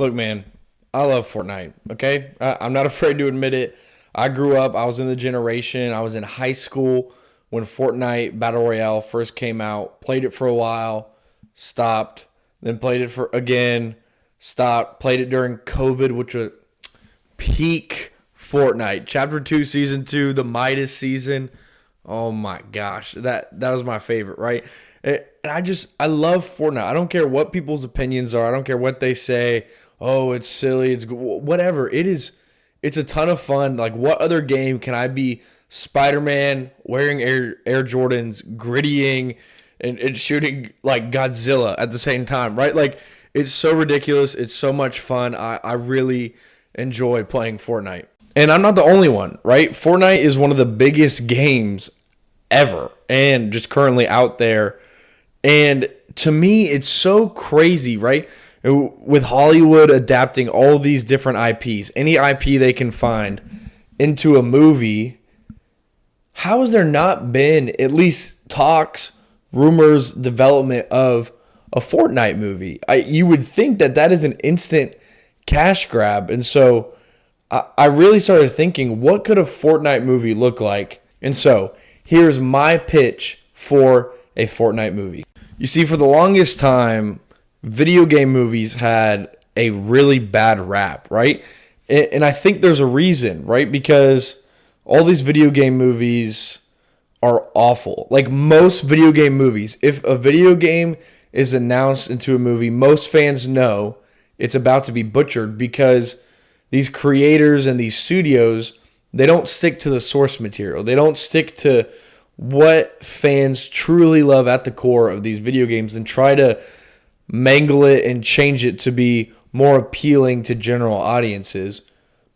Look, man, I love Fortnite, okay? I'm not afraid to admit it. I grew up, I was in the generation, I was in high school when Fortnite Battle Royale first came out, played it for a while, stopped, then played it for again, stopped, played it during COVID, which was peak Fortnite. Chapter 2, Season 2, the Midas season. Oh my gosh, that was my favorite, right? And I love Fortnite. I don't care what people's opinions are. I don't care what they say. Oh, it's silly. It's whatever. It's a ton of fun. Like, what other game can I be Spider-Man wearing Air Jordans, grittying and shooting like Godzilla at the same time, right? Like, it's so ridiculous. It's so much fun. I really enjoy playing Fortnite. And I'm not the only one, right? Fortnite is one of the biggest games ever and just currently out there. And to me, it's so crazy, right? With Hollywood adapting all these different IPs, any IP they can find into a movie, how has there not been at least talks, rumors, development of a Fortnite movie? You would think that is an instant cash grab. And so I really started thinking, what could a Fortnite movie look like? And so here's my pitch for a Fortnite movie. You see, for the longest time, video game movies had a really bad rap, right? And I think there's a reason, right? Because all these video game movies are awful. Like, most video game movies, if a video game is announced into a movie, most fans know it's about to be butchered because these creators and these studios, they don't stick to the source material. They don't stick to what fans truly love at the core of these video games and try to mangle it and change it to be more appealing to general audiences.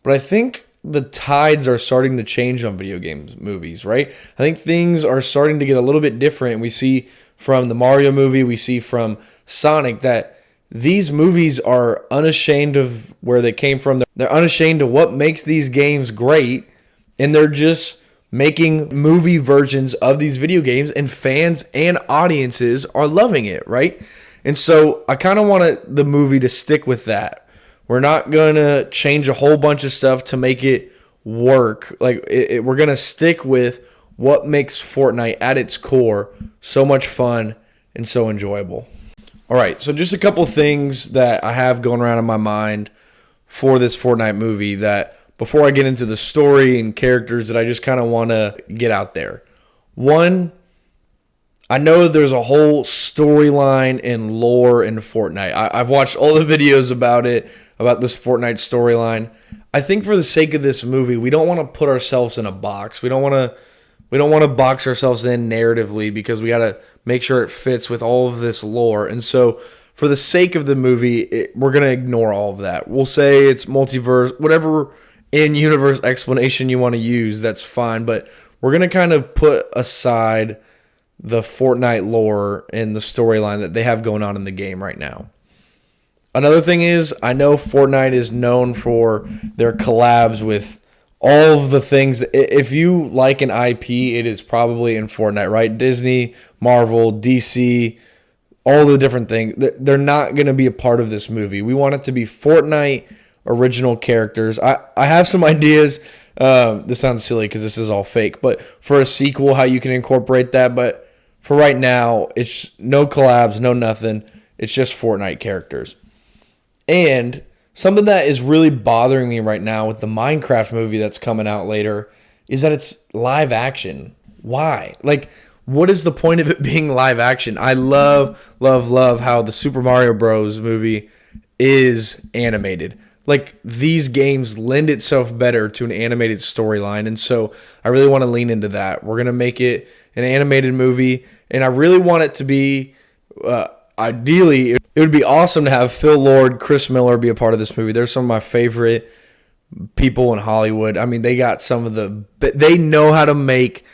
But I think the tides are starting to change on video games movies, right? I think things are starting to get a little bit different. We see from the Mario movie, we see from Sonic that these movies are unashamed of where they came from. They're unashamed of what makes these games great, and they're just making movie versions of these video games, and fans and audiences are loving it, right? And so I kind of wanted the movie to stick with that. We're not going to change a whole bunch of stuff to make it work. Like, we're going to stick with what makes Fortnite at its core so much fun and so enjoyable. All right, so just a couple things that I have going around in my mind for this Fortnite movie that before I get into the story and characters that I just kind of want to get out there. One, I know there's a whole storyline and lore in Fortnite. I've watched all the videos about it, about this Fortnite storyline. I think for the sake of this movie, we don't want to put ourselves in a box. We don't want to box ourselves in narratively because we got to make sure it fits with all of this lore. And so for the sake of the movie, we're going to ignore all of that. We'll say it's multiverse, whatever in-universe explanation you want to use, that's fine. But we're going to kind of put aside the Fortnite lore and the storyline that they have going on in the game right now. Another thing is, I know Fortnite is known for their collabs with all of the things. If you like an IP, it is probably in Fortnite, right? Disney, Marvel, DC, all the different things. They're not going to be a part of this movie. We want it to be Fortnite original characters. I have some ideas. This sounds silly because this is all fake, but for a sequel, how you can incorporate that. But for right now, it's no collabs, no nothing. It's just Fortnite characters. And something that is really bothering me right now with the Minecraft movie that's coming out later is that it's live action. Why? Like, what is the point of it being live action? I love, love, love how the Super Mario Bros. Movie is animated. Like, these games lend itself better to an animated storyline, and so I really want to lean into that. We're going to make it an animated movie, and I really want it to be, ideally, it would be awesome to have Phil Lord, Chris Miller be a part of this movie. They're some of my favorite people in Hollywood. I mean, they know how to make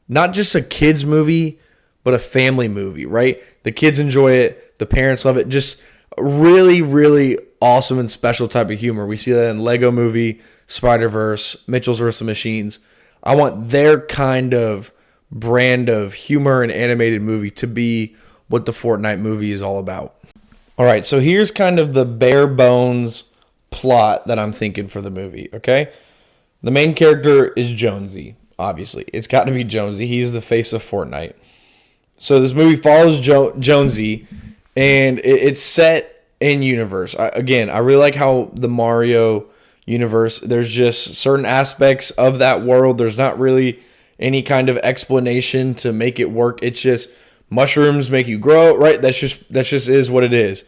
not just a kid's movie, but a family movie, right? The kids enjoy it. The parents love it. Just really, really awesome and special type of humor. We see that in Lego Movie, Spider-Verse, Mitchell's vs. the Machines. I want their kind of brand of humor and animated movie to be what the Fortnite movie is all about. All right, so here's kind of the bare bones plot that I'm thinking for the movie, okay? The main character is Jonesy, obviously. It's got to be Jonesy. He's the face of Fortnite. So this movie follows Jonesy, and it's set in universe. Again, I really like how the Mario universe, there's just certain aspects of that world. There's not really any kind of explanation to make it work. It's just mushrooms make you grow, right? That's just is what it is.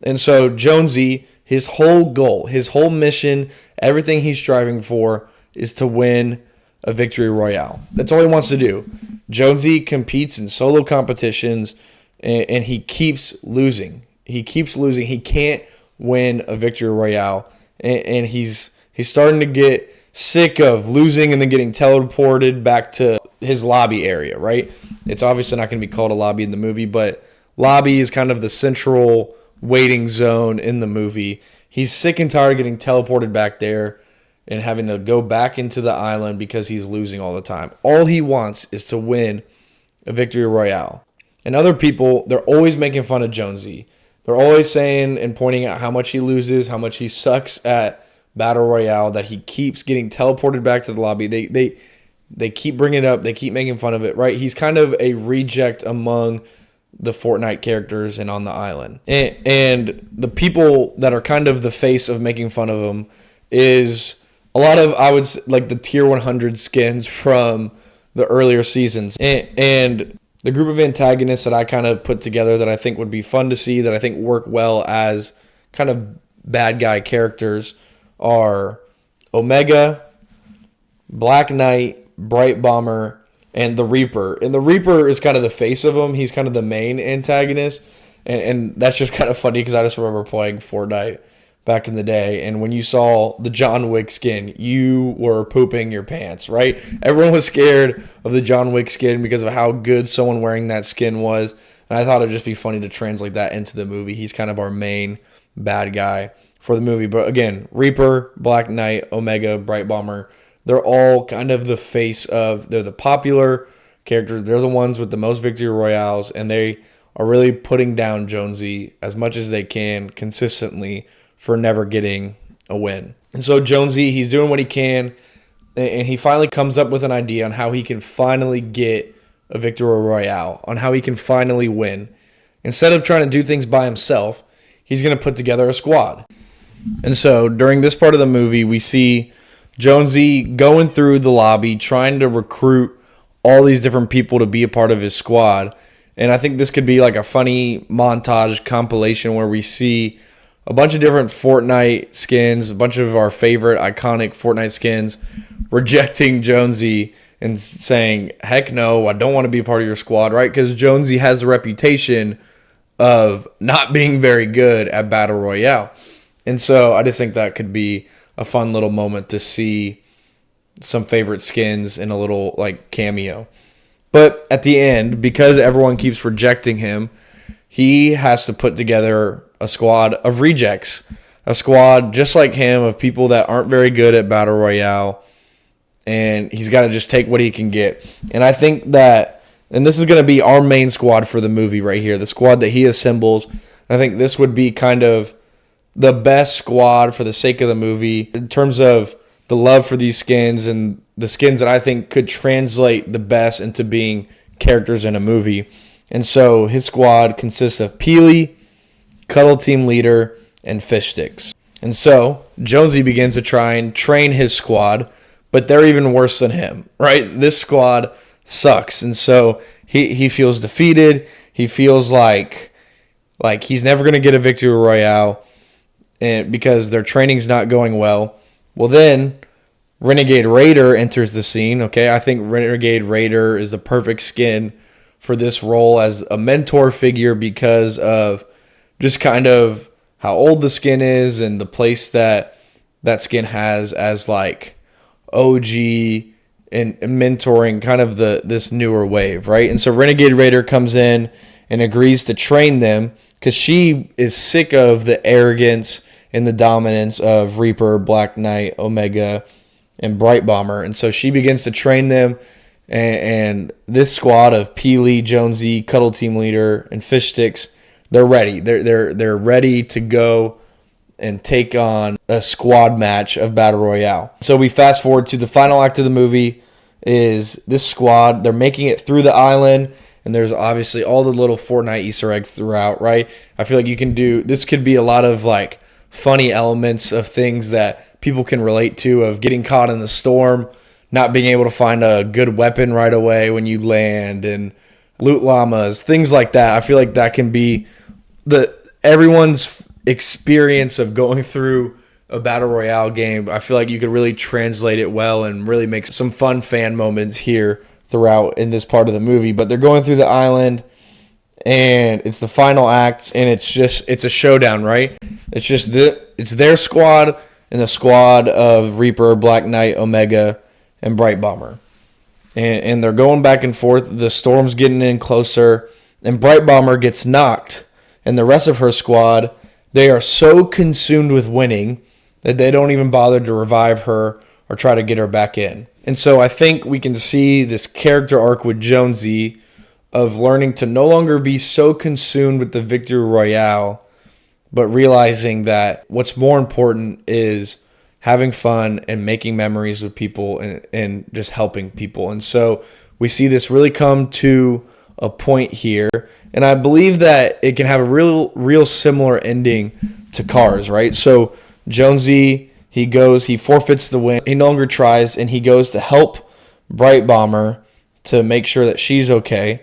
And so Jonesy, his whole goal, his whole mission, everything he's striving for is to win a victory royale. That's all he wants to do. Jonesy competes in solo competitions, and he keeps losing. He keeps losing. He can't win a victory royale, and he's starting to get sick of losing and then getting teleported back to his lobby area, right? It's obviously not going to be called a lobby in the movie, but lobby is kind of the central waiting zone in the movie. He's sick and tired of getting teleported back there and having to go back into the island because he's losing all the time. All he wants is to win a victory royale. And other people, they're always making fun of Jonesy. They're always saying and pointing out how much he loses, how much he sucks at battle royale, that he keeps getting teleported back to the lobby. They keep bringing it up. They keep making fun of it, right? He's kind of a reject among the Fortnite characters and on the island. And the people that are kind of the face of making fun of him is a lot of, I would say, like the tier 100 skins from the earlier seasons. And the group of antagonists that I kind of put together that I think would be fun to see, that I think work well as kind of bad guy characters, are Omega, Black Knight, Bright Bomber, and the Reaper. And the Reaper is kind of the face of him. He's kind of the main antagonist. And that's just kind of funny because I just remember playing Fortnite back in the day. And when you saw the John Wick skin, you were pooping your pants, right? Everyone was scared of the John Wick skin because of how good someone wearing that skin was. And I thought it would just be funny to translate that into the movie. He's kind of our main bad guy for the movie. But again, Reaper, Black Knight, Omega, Bright Bomber, they're all kind of the face of, they're the popular characters. They're the ones with the most victory royales, and they are really putting down Jonesy as much as they can consistently for never getting a win. And so Jonesy, he's doing what he can, and he finally comes up with an idea on how he can finally get a victory royale, on how he can finally win. Instead of trying to do things by himself, he's going to put together a squad. And so during this part of the movie, we see Jonesy going through the lobby, trying to recruit all these different people to be a part of his squad. And I think this could be like a funny montage compilation where we see a bunch of different Fortnite skins, a bunch of our favorite iconic Fortnite skins, rejecting Jonesy and saying, heck no, I don't want to be a part of your squad, right? Because Jonesy has a reputation of not being very good at Battle Royale. And so I just think that could be a fun little moment to see some favorite skins in a little like cameo. But at the end, because everyone keeps rejecting him, he has to put together a squad of rejects, a squad just like him of people that aren't very good at Battle Royale, and he's got to just take what he can get. And I think that, and this is going to be our main squad for the movie right here, the squad that he assembles. I think this would be kind of the best squad for the sake of the movie in terms of the love for these skins and the skins that I think could translate the best into being characters in a movie. And so his squad consists of Peely, Cuddle Team Leader, and Fish Sticks. And so Jonesy begins to try and train his squad, but they're even worse than him, right? This squad sucks. And so he feels defeated. He feels like he's never going to get a victory royale, and because their training's not going well. Well, then Renegade Raider enters the scene. Okay, I think Renegade Raider is the perfect skin for this role as a mentor figure because of just kind of how old the skin is and the place that skin has as like OG and mentoring kind of this newer wave, right? And so Renegade Raider comes in and agrees to train them because she is sick of the arrogance and the dominance of Reaper, Black Knight, Omega, and Bright Bomber. And so she begins to train them, and this squad of Peely, Jonesy, Cuddle Team Leader, and Fish Sticks, they're ready. They're ready to go and take on a squad match of Battle Royale. So we fast forward to the final act of the movie is this squad. They're making it through the island, and there's obviously all the little Fortnite Easter eggs throughout, right? I feel like this could be a lot of like funny elements of things that people can relate to, of getting caught in the storm, not being able to find a good weapon right away when you land, and loot llamas, things like that. I feel like that can be everyone's experience of going through a battle royale game. I feel like you could really translate it well and really make some fun fan moments here throughout in this part of the movie. But they're going through the island, and it's the final act, and it's a showdown, right? It's their squad and the squad of Reaper, Black Knight, Omega, and Bright Bomber. And they're going back and forth. The storm's getting in closer, and Bright Bomber gets knocked, and the rest of her squad, they are so consumed with winning that they don't even bother to revive her or try to get her back in. And so I think we can see this character arc with Jonesy of learning to no longer be so consumed with the victory royale, but realizing that what's more important is having fun and making memories with people and just helping people. And so we see this really come to a point here. And I believe that it can have a real similar ending to Cars, right? So Jonesy, he forfeits the win. He no longer tries, and he goes to help Bright Bomber to make sure that she's okay.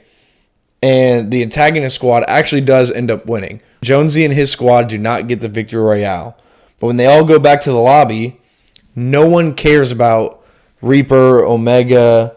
And the antagonist squad actually does end up winning. Jonesy and his squad do not get the victory royale. But when they all go back to the lobby, no one cares about Reaper, Omega,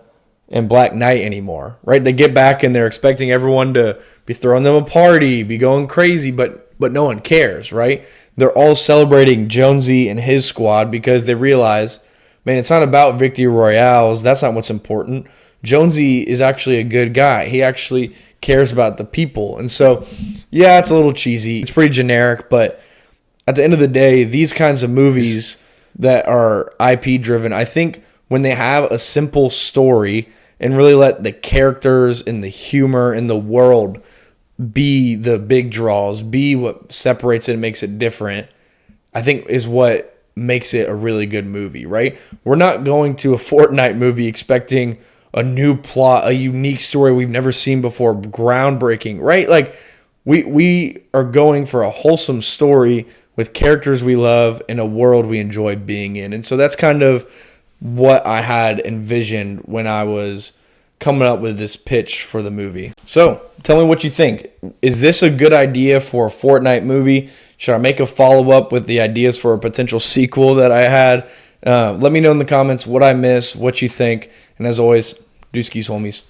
and Black Knight anymore, right? They get back and they're expecting everyone to be throwing them a party, be going crazy, but no one cares, right? They're all celebrating Jonesy and his squad because they realize, man, it's not about victory royales. That's not what's important. Jonesy is actually a good guy. He actually cares about the people. And so, yeah, it's a little cheesy. It's pretty generic, but at the end of the day, these kinds of movies that are IP driven, I think when they have a simple story and really let the characters and the humor and the world be the big draws, be what separates it and makes it different, I think is what makes it a really good movie, right? We're not going to a Fortnite movie expecting a new plot, a unique story we've never seen before, groundbreaking, right? Like we are going for a wholesome story with characters we love in a world we enjoy being in. And so that's kind of what I had envisioned when I was coming up with this pitch for the movie. So tell me what you think. Is this a good idea for a Fortnite movie? Should I make a follow-up with the ideas for a potential sequel that I had? Let me know in the comments what I missed, what you think. And as always, deuce skis, homies.